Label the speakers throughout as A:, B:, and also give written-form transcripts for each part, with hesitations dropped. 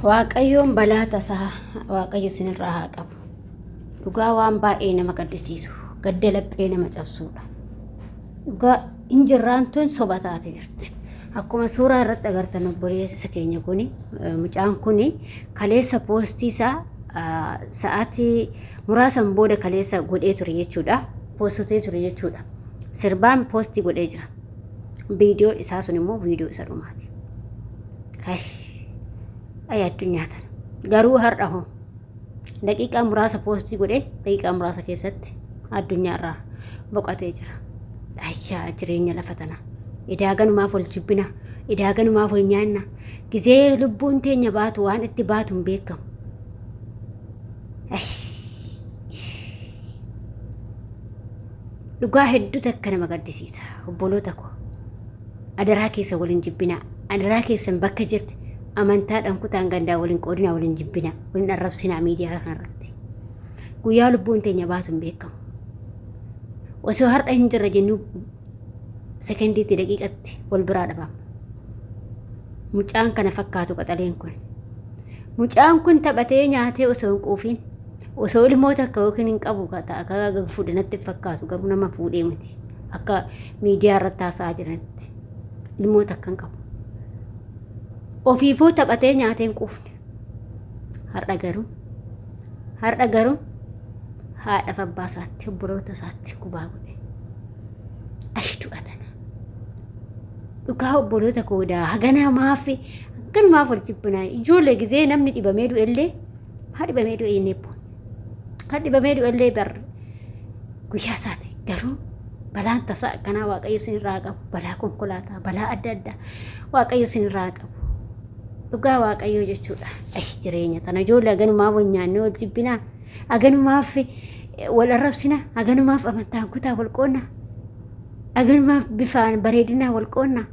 A: Waaqayyoon balaa tasaa waaqayyo sinirraa haa qabu. Dhugaa waan baay'ee nama gaddisiisu, gadda laphee nama cabsuudha. Dhugaa injirraan tun soba taatee jirti. Akkuma suuraa irratti agartan obboleessa keenya kuni mucaan kuni kaleessa poostii isaa sa'aatii muraasan booda kaleessa godhee ture jechuudha. Poostotee ture jechuudha. Sirbaan poostii godhee jira. Viidiyoon isaa sun immoo viidiyoo isa dhumaati. Ay addunyaa tana garuu har'a hoo daqiiqaa muraasa poostii godhee daqiiqaa muraasa keessatti addunyaarraa boqotee jira. Ayyaa jireenya lafa tana idaa ganumaaf ol jibbina, idaa ganumaaf ol nyaanna. Gizee lubbuun teenya baatu waan itti baatu hin beekamu. Dhugaa hedduu takka nama gaddisiisa. Obboloota koo adaraa keessa waliin jibbina, adaraa keessan bakka jirti amantaadhaan kutaan gandaa waliin qoodinaa waliin jibbina, waliin arrabsinaa miidiyaa kanarratti. Guyyaa lubbuun teenya baatu hin beekamu. Osoo har'a hin jirre jennu sekendiitti daqiiqatti wal biraa dhabama. Mucaan kana fakkaatu qaxaleen kun. Mucaan kun taphatee nyaatee osoo hin quufin, osoo ilmoo takka yookiin hin qabu akka fuudhe natti fakkaatu garuu nama fuudhee miti. Akka miidiyaa irratti haasa'aa jiranitti ilmoo takka hin qabu. Ofiifuu taphatee nyaatee hin quufne. Har'a garuu haadhaaf abbaa isaatti obboloota isaatti kubaa godhe. Du'atana. Dhugaa obboloota koodaa haganumaaf wal jibbinaa. Ijoollee gizee namni dhibamee du'ellee haa dhibamee du'e inni boon. Kan dhibamee du'ellee bar guyyaa isaati. Garuu balaan tasaa akkanaa waaqayyo sinirraa qabu. Balaa konkolaataa, balaa adda addaa waaqayyo sinirraa qabu. Dhugaa waaqayyo jechuudha. Jireenya tana ijoollee haganumaaf wal nyaannee wal jibbinaa. Haganumaaf wal arrabsinaa. Haganumaaf amantaan kutaa wal qoonnaa. Haganumaaf bifaan bareedinaa wal qoonnaa.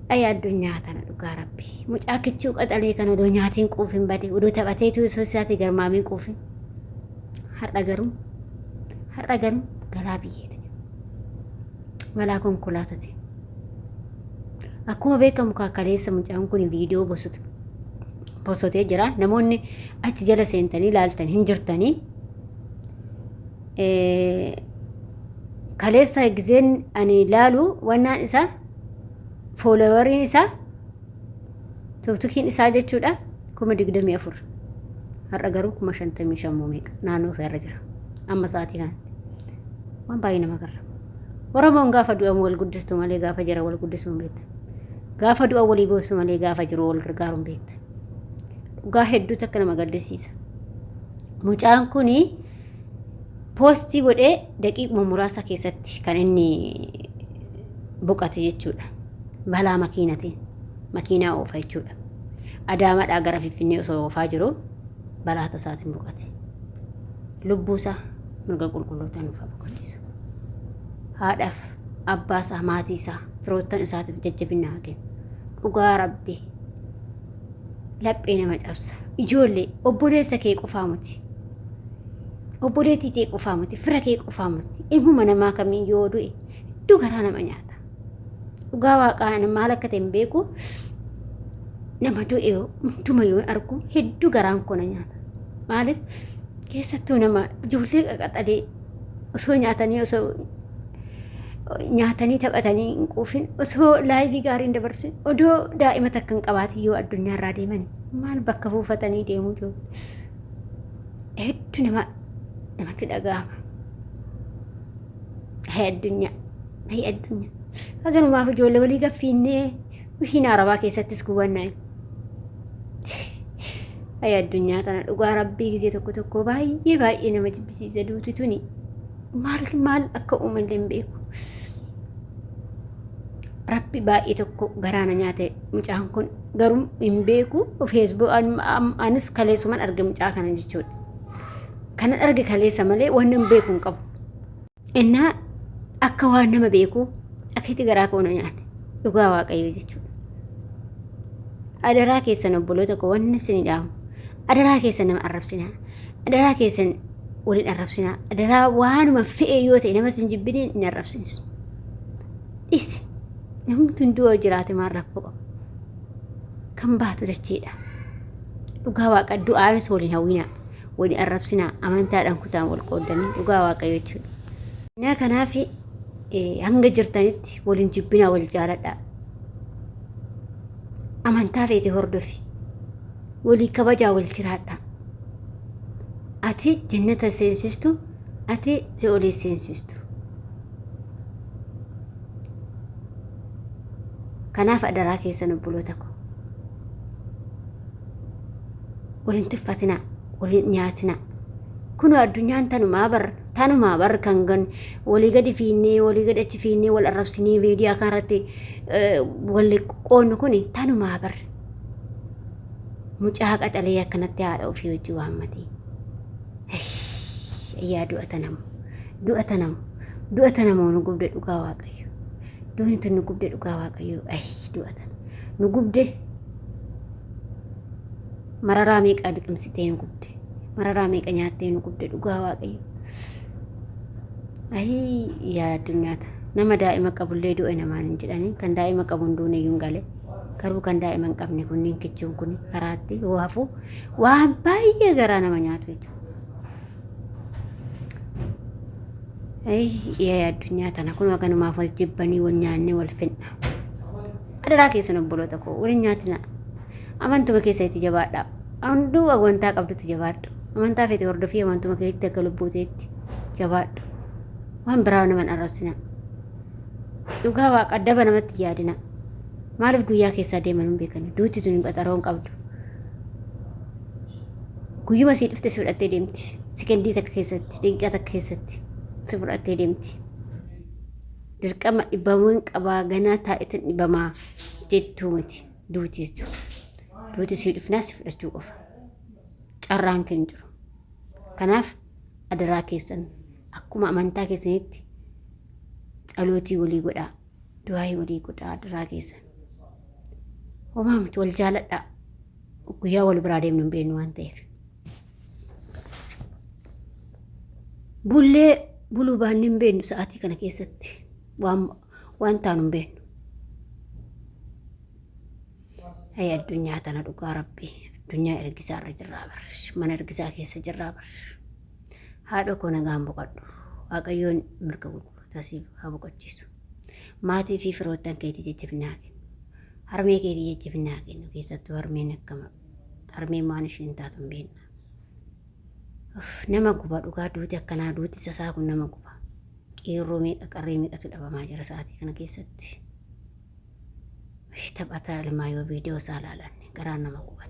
A: Addunyaa tana dhugaa rabbii. Mucaa kichuu qaxalee kan odoo nyaatiin quufin bade, odoo taphateetu osoo isaatii garmaamiin quufin. Har'a garuu galaa biyyee ta'e. Balaa konkolaataati. Akkuma beekamu kaleessa mucaan kun viidiyoo postotee jira. Namoonni achi jala seentanii ilaaltan hin jirtanii. Kaleessa gizeen ani ilaalu wannaan isaa foolowariin isaa tiktokiin isaa jechuudha 24,000. Har'a garuu 55,000 meeqa naannoo isaa irra jira. Amma sa'aatii kanatti waan baay'ee nama garra. Oromoon gaafa du'amu wal guddistu malee gaafa jira wal guddisuu hin beektu. Gaafa du'a walii boossu malee gaafa jiru wal gargaaru hin beektu. Dhugaa hedduu takka nama gaddisiisa. Mucaan kuni poostii godhee daqiiquma muraasa keessatti kan inni boqate jechuudha. Balaa makiinaa oofa jechuudha. Adaamaadhaa gara Finfinnee osoo oofaa jiru balaa tasaatiin boqate. Lubbuusaa mirga qulqullootaan nuuf boqochiisu. Haadhaaf abbaasaa maatiisaa firoottan isaatiif jajjabina haa kennu. Dhugaa rabbii laphee nama cabsa. Ijoollee obboleessa kee qofaa miti. Obboleettii kee qofaa miti. Fira kee qofaa miti. Ilmuma namaa kamiin yoo du'e hedduu garaa nama nyaata. Dhugaa waaqaa maal akka ta'e hin beeku. Nama du'e hunduma yoo argu hedduu garaan koo na nyaata. Maaliif keessattuu nama ijoollee qaxalee osoo nyaatanii taphatanii hin quufin osoo laayivii gaariin dabarsin odoo daa'ima takka hin qabaatin yoo addunyaa irraa deeman maal bakka fuufatanii deemuu jiru. Hedduu namatti dhaga'ama. Addunyaa. Haganumaaf ijoollee walii gaffiinnee bishiin arabaa keessattis gubannaa. Addunyaa tana dhugaa rabbii gizee tokko baay'ee nama jibbisiisa duuti tuni. Maal akka uumallee hin beeku. Rabbi baay'ee tokko garaana nyaate mucaan kun garuu hin beeku. Facebook anis kaleessuman arge mucaa kana jechuudha. Kanan arge kaleessa malee waan hin beeku hin qabu. Innaa akka waan nama beeku akka itti garaa koona nyaate. Dhugaa waaqayyo jechuudha. Adaraa keessan obboloota koo waan isin dhaamu. Adaraa keessan nama arrabsinaa. Adaraa keessan waliin arrabsinaa. Adaraa waanuma fe'ee yoo ta'e nama sin jibbiniin hin arrabsinis. Namni hunduu jiraate maal rakkoo qaba. Kan baatu dacheedha. dhugaa waaqa du'aanis waliin hawwina wali arrabsina amantaadhaan kutaan wal qoodanii dhugaa waaqayyo jechuudha. Naa kanaaf hanga jirtanitti waliin jibbinaa wal jaaladha. Amantaa feete hordofi walii kabajaa wal jiraadha. Ati jannata seensistu ati si'oolii seensistu. Kanaaf adaraa keessan obboloota koo waliin tuffatina waliin nyaatina. Kun addunyaan tanumaa bar kan gan walii gadi fiinnee walii gadi achi fiinnee wal arrabsinee viidiyaa kanarratti wal qoonnu kun tanumaa bar mucaa qaxalee akkanatti haadha ofii hojii waammatee yaa du'ata namu nu gubde dhugaa waaqayyo duunitu nu gubde dhugaa waaqayyo du'ata nu gubde mararaa meeqa liqimsitee nu gubde mararaa meeqa nyaattee nu gubde dhugaa waaqayyo yaa addunyaata nama daa'ima qabullee du'e namaan hin jedhanii kan daa'ima qabuun duune iyyuu galee garuu kan daa'ima hin qabne kunniin kichuun kun karaatti waafu waan baay'ee garaa nama nyaatu jechuudha. Yaa addunyaa tana kun waganumaaf wal jibbanii wal nyaannee wal finna. Adaraa keessan obboloota koo waliin nyaatina. Amantuma keessatti jabaadha. Hunduu amantaa qabdutti jabaadha. Amantaa feete hordofii amantuma keessatti akka lubbuuteetti jabaadha. Waan biraa naman arrabsina. Dhugaa waaqa addaba namatti yaadina. Maaliif guyyaa keessaa deeman hin beekani? Duuti tun qaxaroon qabdu. Guyyuma sii dhufte si fudhattee deemti. Sekendii takka keessatti, daqiiqaa takka keessatti si fudhattee deemti. Dirqama dhibamuun qabaa ganaa taa'eetiin dhibamaa jettuu miti duuti jechuudha. Duuti sii dhufnaa si fudhachuu qofa. Carraan kan jiru. Kanaaf adaraa keessan akkuma amantaa keessanitti calootii walii godhaa. Du'aayii walii godhaa adaraa keessan. Homaa miti wal jaaladhaa. Guyyaa wal biraa deemnu hin beeknu waan ta'eef. Bullee buluu baanne hin beeknu sa'aatii kana keessatti waan taanu hin beeknu. Addunyaa tana dhugaa rabbii addunyaa ergisaa irra jirraa barri mana ergisaa keessa jirraa barri. Haadha koo nagaan boqadhu waaqayyoon mirga gurgurtaa siif haa boqochiisu. Maatii fi firoottan keetii jajjabinaa kennu. Harmee keetii jajjabinaa kennu keessattuu harmeen akkama harmeen maan isheen taatu hin beekna. Nama guba dhugaa duuti akkanaa duuti sasaa kun nama guba. Qeerroo meeqa qarree meeqatu dhabamaa jira sa'aatii kana keessatti. Taphataa ilmaa yoo viidiyoo isaa ilaalanne garaan nama gubata.